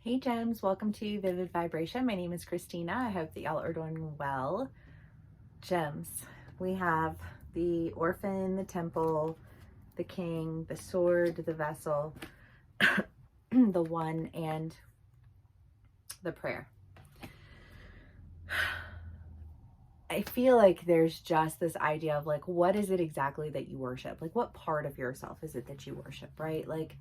Hey gems, welcome to Vivid Vibration. My name is Christina. I hope that y'all are doing well. Gems, we have the orphan, the temple, the king, the sword, the vessel, the one, and the prayer. I feel like there's just this idea of like, what is it exactly that you worship? Like, what part of yourself is it that you worship, right? Like,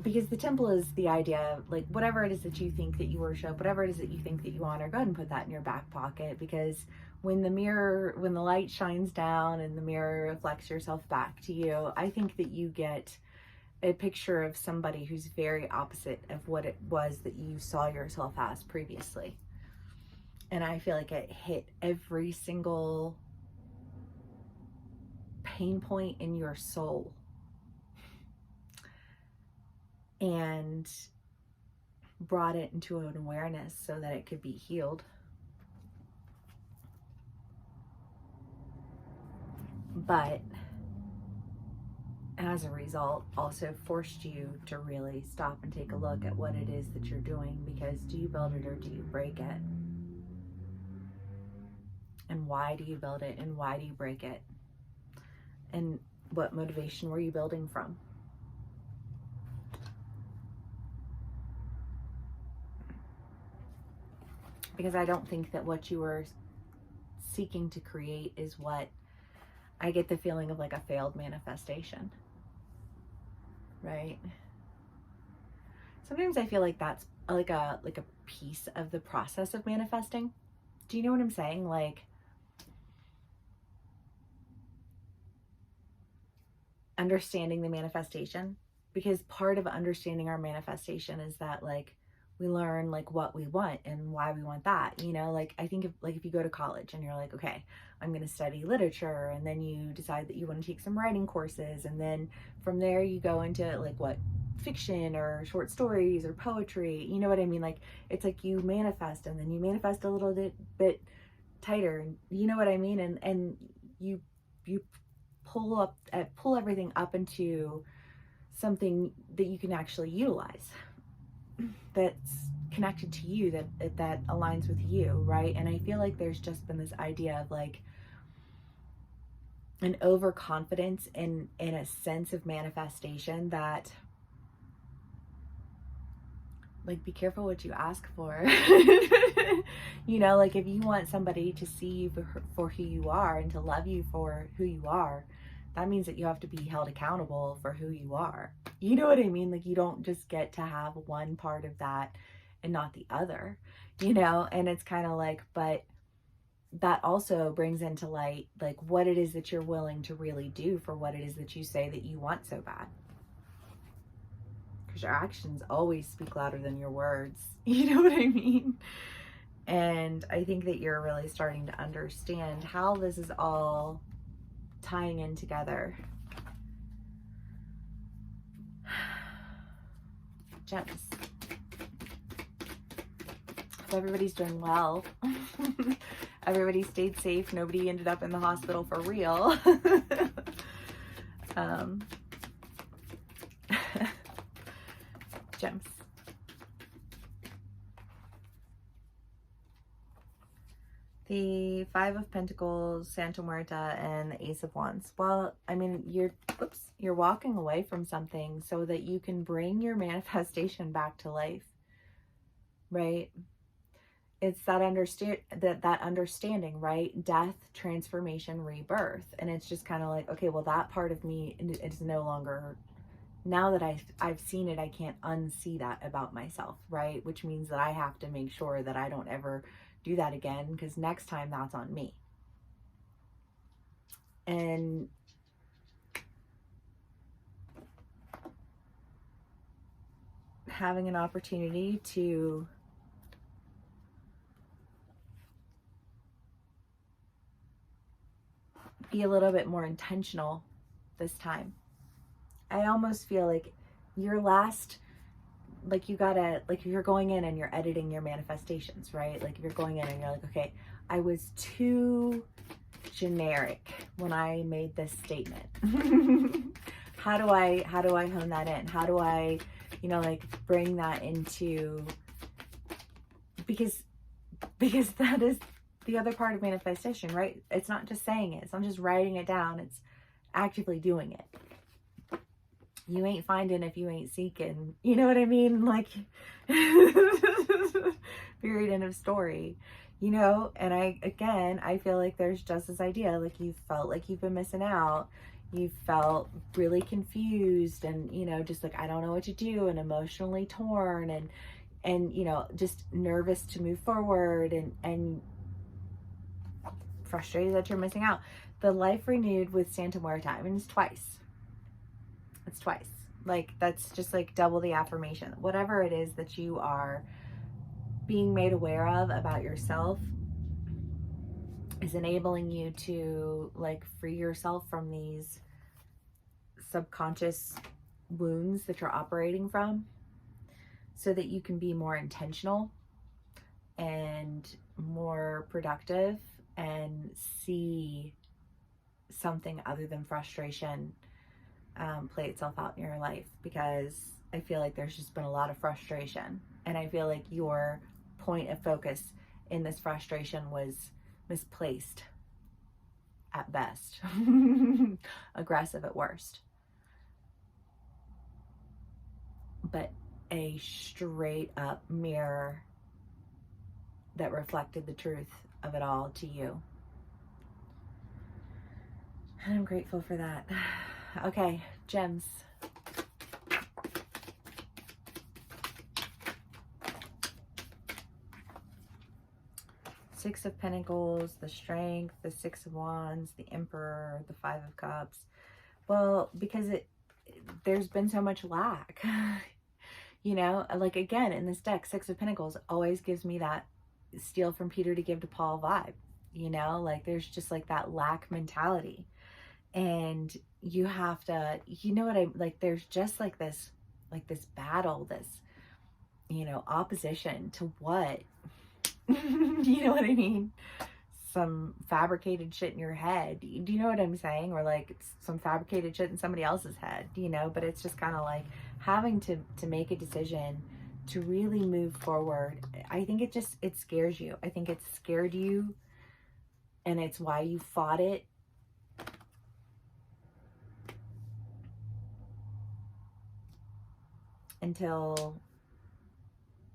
because the temple is the idea of like whatever it is that you think that you worship, whatever it is that you think that you honor, go ahead and put that in your back pocket, because when the light shines down and the mirror reflects yourself back to you, I think that you get a picture of somebody who's very opposite of what it was that you saw yourself as previously. And I feel like it hit every single pain point in your soul and brought it into an awareness so that it could be healed. But as a result, also forced you to really stop and take a look at what it is that you're doing, because do you build it or do you break it? And why do you build it and why do you break it? And what motivation were you building from? Because I don't think that what you were seeking to create is what I get the feeling of, like a failed manifestation, right? Sometimes I feel like that's like a piece of the process of manifesting. Do you know what I'm saying? Like, understanding the manifestation, because part of understanding our manifestation is that like we learn like what we want and why we want that, you know. Like I think if you go to college and you're like, okay, I'm going to study literature, and then you decide that you want to take some writing courses, and then from there you go into like what, fiction or short stories or poetry, you know what I mean? Like it's like you manifest, and then you manifest a little bit tighter, you know what I mean? And you pull everything up into something that you can actually utilize, that's connected to you, that aligns with you, right? And I feel like there's just been this idea of like an overconfidence in a sense of manifestation that, like, be careful what you ask for. You know, like if you want somebody to see you for who you are and to love you for who you are, that means that you have to be held accountable for who you are. You know what I mean? Like you don't just get to have one part of that and not the other, you know? And it's kind of like, but that also brings into light like what it is that you're willing to really do for what it is that you say that you want so bad. Because your actions always speak louder than your words. You know what I mean? And I think that you're really starting to understand how this is all tying in together. Gems. Hope everybody's doing well. Everybody stayed safe. Nobody ended up in the hospital for real. Gems. The Five of Pentacles, Santa Muerta, and the Ace of Wands. Well, I mean, you're walking away from something so that you can bring your manifestation back to life, right? It's that understanding, right? Death, transformation, rebirth. And it's just kind of like, okay, well, that part of me is no longer, now that I've seen it, I can't unsee that about myself, right? Which means that I have to make sure that I don't ever do that again, because next time that's on me. And having an opportunity to be a little bit more intentional this time. I almost feel like your last, like you gotta, like if you're going in and you're editing your manifestations, right? Like if you're going in and you're like, okay, I was too generic when I made this statement. how do I hone that in? How do I, you know, like bring that into, because that is the other part of manifestation, right? It's not just saying it. It's not just writing it down. It's actively doing it. You ain't finding if you ain't seeking. You know what I mean? Like, period, end of story. You know, and I feel like there's just this idea, like you felt like you've been missing out. You felt really confused and, you know, just like, I don't know what to do, and emotionally torn and, you know, just nervous to move forward and frustrated that you're missing out. The life renewed with Santa Muerte, I mean, it's twice. It's twice. Like, that's just like double the affirmation. Whatever it is that you are being made aware of about yourself is enabling you to like free yourself from these subconscious wounds that you're operating from, so that you can be more intentional and more productive and see something other than frustration play itself out in your life. Because I feel like there's just been a lot of frustration, and I feel like your point of focus in this frustration was misplaced at best, aggressive at worst. But a straight up mirror that reflected the truth of it all to you. And I'm grateful for that. Okay, gems. Six of Pentacles, the Strength, the Six of Wands, the Emperor, the Five of Cups. Well, because there's been so much lack. You know, like again, in this deck, Six of Pentacles always gives me that steal from Peter to give to Paul vibe. You know, like there's just like that lack mentality. And you have to, you know what I, like there's just like this battle, this, you know, opposition to what? You know what I mean? Some fabricated shit in your head. Do you know what I'm saying? Or like it's some fabricated shit in somebody else's head, you know? But it's just kind of like having to make a decision to really move forward. I think it scares you. I think it's scared you, and it's why you fought it. Until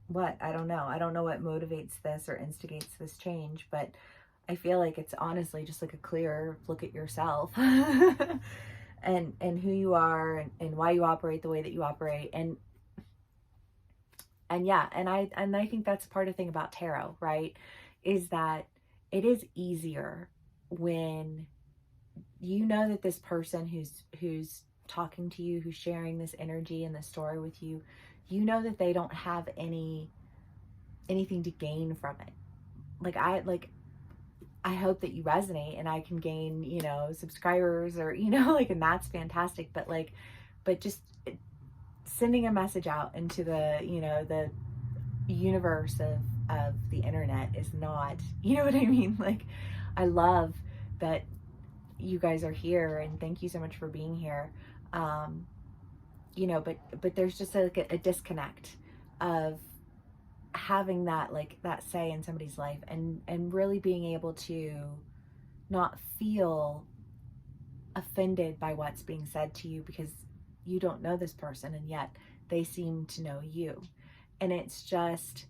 what? I don't know. I don't know what motivates this or instigates this change, but I feel like it's honestly just like a clear look at yourself and who you are and why you operate the way that you operate. And yeah, and I think that's part of the thing about tarot, right? Is that it is easier when you know that this person who's talking to you, who's sharing this energy and this story with you, you know that they don't have anything to gain from it. I hope that you resonate and I can gain, you know, subscribers or, you know, like, and that's fantastic. But just sending a message out into the, you know, the universe of the internet is not, you know what I mean? Like, I love that you guys are here and thank you so much for being here. You know, but there's just like a disconnect of having that, like that say in somebody's life and really being able to not feel offended by what's being said to you, because you don't know this person and yet they seem to know you. And it's just,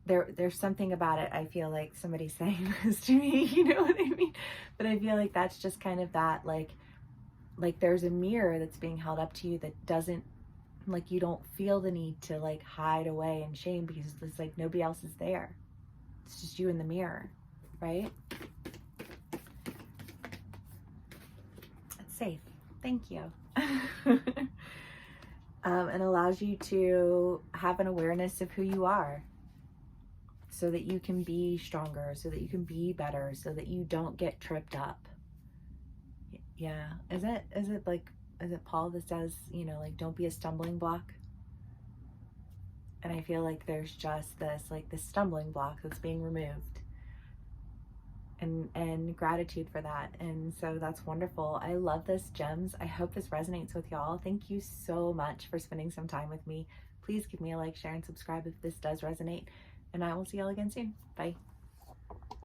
there's something about it. I feel like somebody's saying this to me, you know what I mean? But I feel like that's just kind of that, like there's a mirror that's being held up to you that doesn't, like, you don't feel the need to like hide away in shame because it's like nobody else is there. It's just you in the mirror, right? It's safe. Thank you. And allows you to have an awareness of who you are so that you can be stronger, so that you can be better, so that you don't get tripped up. Yeah. Is it Paul that says, you know, like, don't be a stumbling block? And I feel like there's just this, like, this stumbling block that's being removed. and gratitude for that. And so that's wonderful. I love this, gems. I hope this resonates with y'all. Thank you so much for spending some time with me. Please give me a like, share, and subscribe if this does resonate. And I will see y'all again soon. Bye.